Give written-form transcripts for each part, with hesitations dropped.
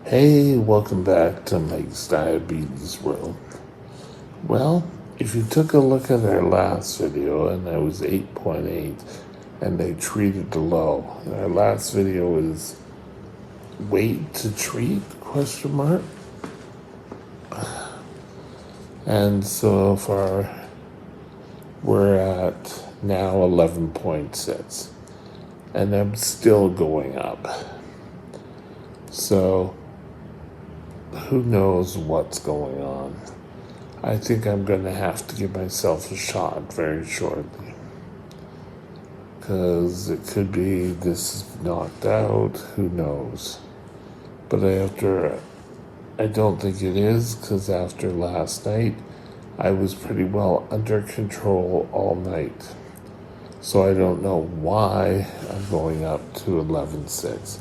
Hey, welcome back to Mike's Diabetes World. Well, if you took a look at our last video, and I was 8.8, and they treated the low. Our last video is weight to treat, question mark. And so far, we're at now 11.6, and I'm still going up. So who knows what's going on. I think I'm going to have to give myself a shot very shortly. Because it could be this is knocked out, who knows. But I don't think it is, because after last night, I was pretty well under control all night. So I don't know why I'm going up to 11.6.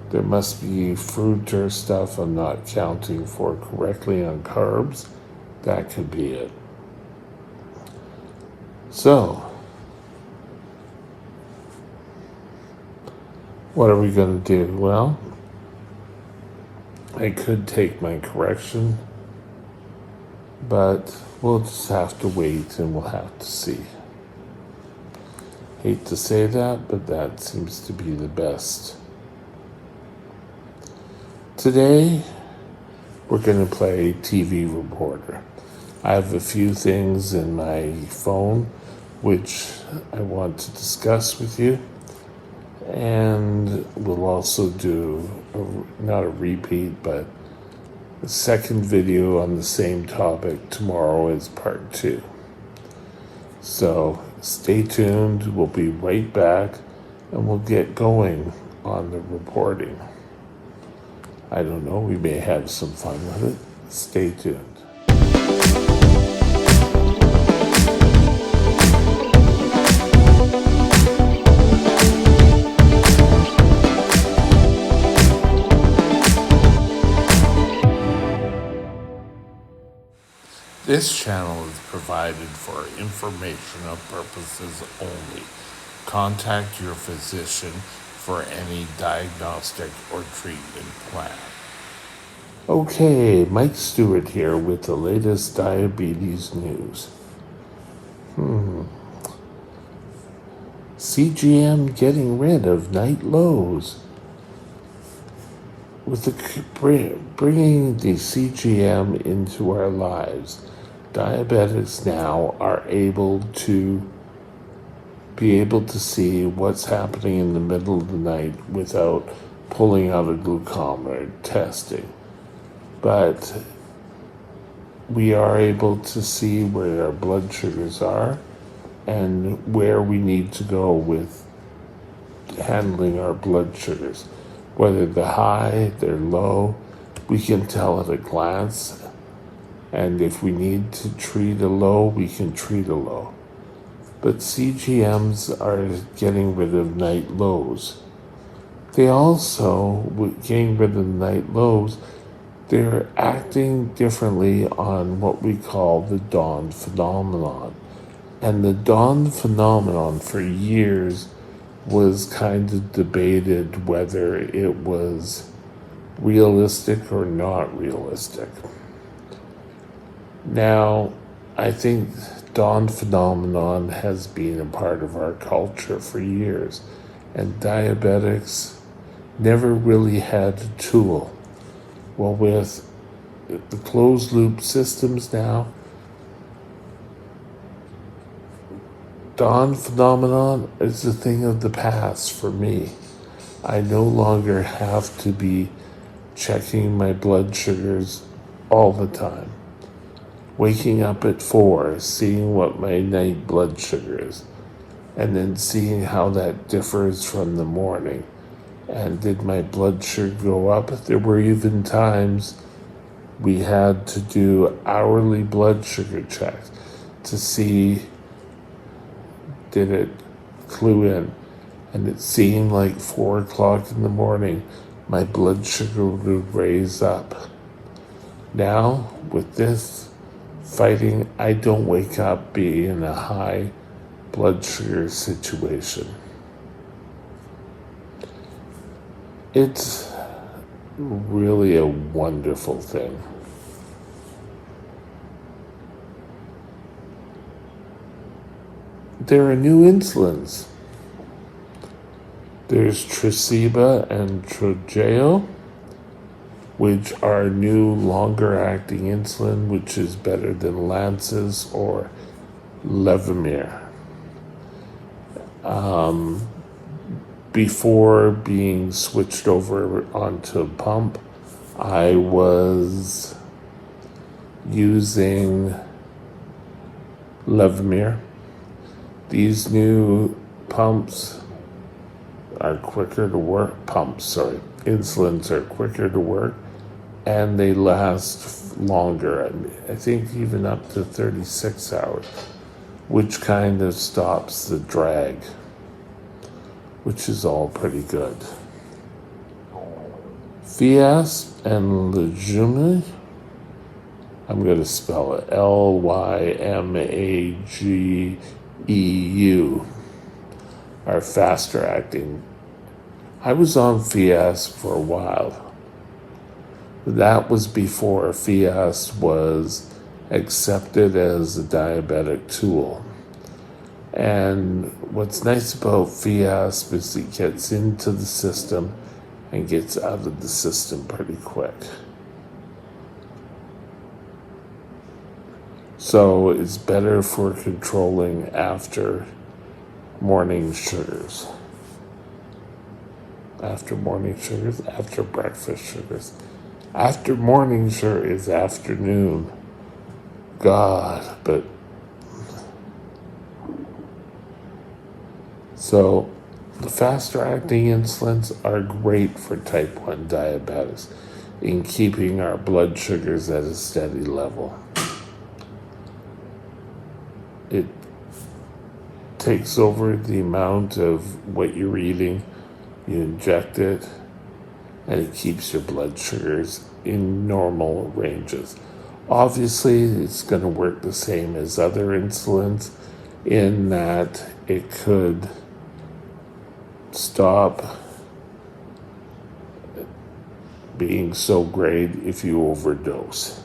There must be fruit or stuff I'm not counting for correctly on carbs. That could be it. So, what are we going to do? Well, I could take my correction, but we'll just have to wait and we'll have to see. Hate to say that, but that seems to be the best. Today, we're going to play TV Reporter. I have a few things in my phone which I want to discuss with you. And we'll also do, not a repeat, but a second video on the same topic tomorrow as part 2. So stay tuned. We'll be right back and we'll get going on the reporting. I don't know, we may have some fun with it. Stay tuned. This channel is provided for informational purposes only. Contact your physician for any diagnostic or treatment plan. Okay, Mike Stewart here with the latest diabetes news. CGM getting rid of night lows. With bringing the CGM into our lives, diabetics now are able to see what's happening in the middle of the night without pulling out a glucometer testing. But we are able to see where our blood sugars are and where we need to go with handling our blood sugars. Whether they're high, they're low, we can tell at a glance. And if we need to treat a low, we can treat a low. But CGMs are getting rid of night lows. They also, with getting rid of the night lows, they're acting differently on what we call the dawn phenomenon. And the dawn phenomenon for years was kind of debated whether it was realistic or not realistic. Now, I think dawn phenomenon has been a part of our culture for years, and diabetics never really had a tool. Well, with the closed loop systems now, dawn phenomenon is a thing of the past for me. I no longer have to be checking my blood sugars all the time. Waking up at 4, seeing what my night blood sugar is, and then seeing how that differs from the morning. And did my blood sugar go up? There were even times we had to do hourly blood sugar checks to see did it clue in. And it seemed like 4 o'clock in the morning, my blood sugar would raise up. Now, with this fighting, I don't wake up being in a high blood sugar situation. It's really a wonderful thing. There are new insulins. There's Tresiba and Trojeo, which are new longer-acting insulin, which is better than Lance's or Levemir. Before being switched over onto a pump, I was using Levemir. These new pumps are quicker to work. Insulins are quicker to work, and they last longer. I think even up to 36 hours, which kind of stops the drag, which is all pretty good. Fiasp and Lejumeu, I'm going to spell it Lymageu, are faster acting. I was on Fiasp for a while. That was before Fiasp was accepted as a diabetic tool. And what's nice about Fiasp is it gets into the system and gets out of the system pretty quick. So it's better for controlling after morning sugars. After breakfast sugars. After morning sugar is afternoon. God, but so the faster acting insulins are great for type 1 diabetics in keeping our blood sugars at a steady level. It takes over the amount of what you're eating, you inject it, and it keeps your blood sugars in normal ranges. Obviously, it's going to work the same as other insulins in that it could stop being so great if you overdose.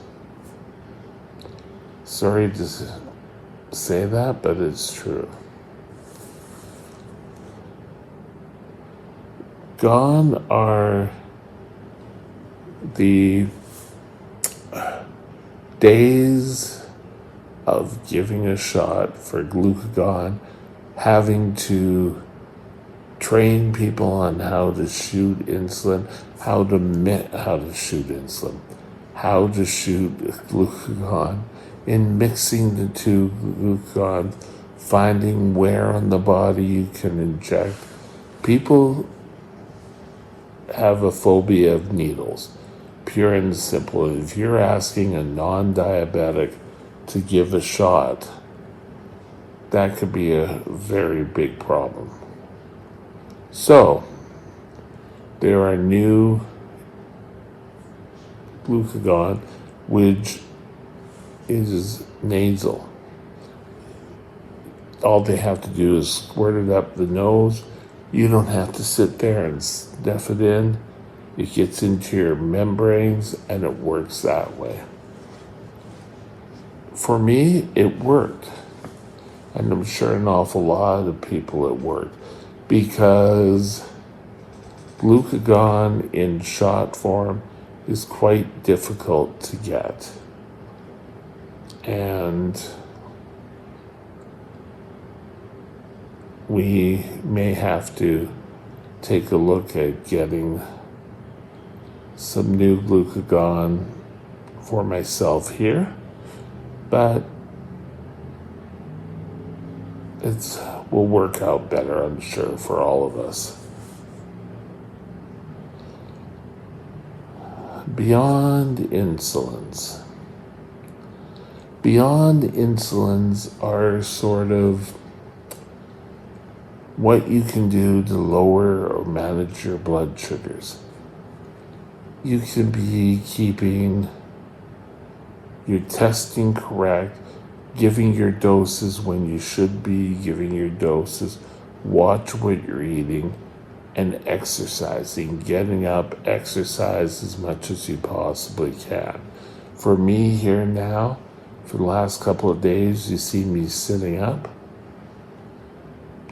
Sorry to say that, but it's true. Gone are the days of giving a shot for glucagon, having to train people on how to shoot insulin, how to shoot insulin, how to shoot glucagon, in mixing the two glucagons, finding where on the body you can inject. People have a phobia of needles, pure and simple. If you're asking a non-diabetic to give a shot, that could be a very big problem. So, there are new glucagon, which is nasal. All they have to do is squirt it up the nose. You don't have to sit there and sniff it in. It gets into your membranes and it works that way. For me, it worked. And I'm sure an awful lot of people it worked, because glucagon in shot form is quite difficult to get. And we may have to take a look at getting some new glucagon for myself here, but it will work out better, I'm sure, for all of us. Beyond insulins. Beyond insulins are sort of what you can do to lower or manage your blood sugars. You can be keeping your testing correct, giving your doses when you should be giving your doses, watch what you're eating, and exercising, getting up, exercise as much as you possibly can. For me here now, for the last couple of days, you see me sitting up.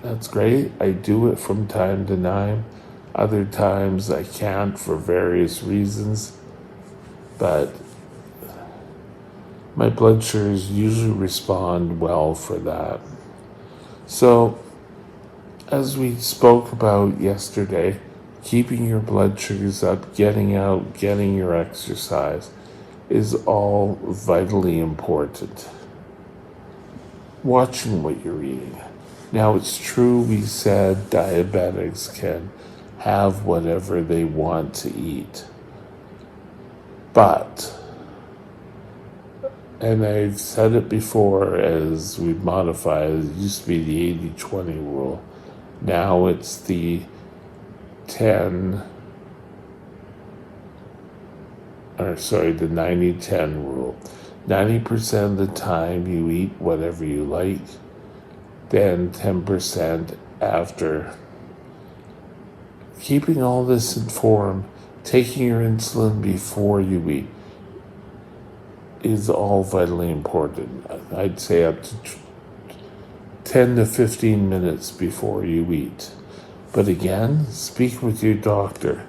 That's great. I do it from time to time. Other times I can't for various reasons, but my blood sugars usually respond well for that. So, as we spoke about yesterday, keeping your blood sugars up, getting out, getting your exercise is all vitally important. Watching what you're eating. Now, it's true we said diabetics can have whatever they want to eat. But, and I've said it before as we've modified, it used to be the 80-20 rule. Now it's the 90-10 rule. 90% of the time you eat whatever you like, then 10% after. Keeping all this informed, taking your insulin before you eat is all vitally important. I'd say up to 10 to 15 minutes before you eat. But again, speak with your doctor.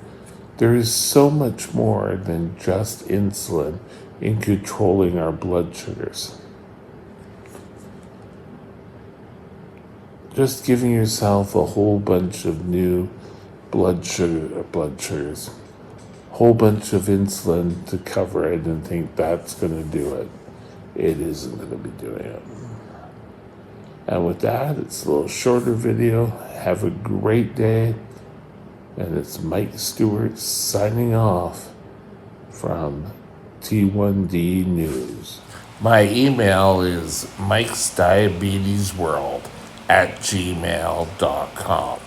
There is so much more than just insulin in controlling our blood sugars. Just giving yourself a whole bunch of new blood sugars, whole bunch of insulin to cover it and think that's going to do it. It isn't going to be doing it. And with that, it's a little shorter video. Have a great day. And it's Mike Stewart signing off from T1D News. My email is mikesdiabetesworld@gmail.com.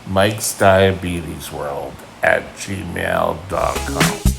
mikesdiabetesworld@gmail.com.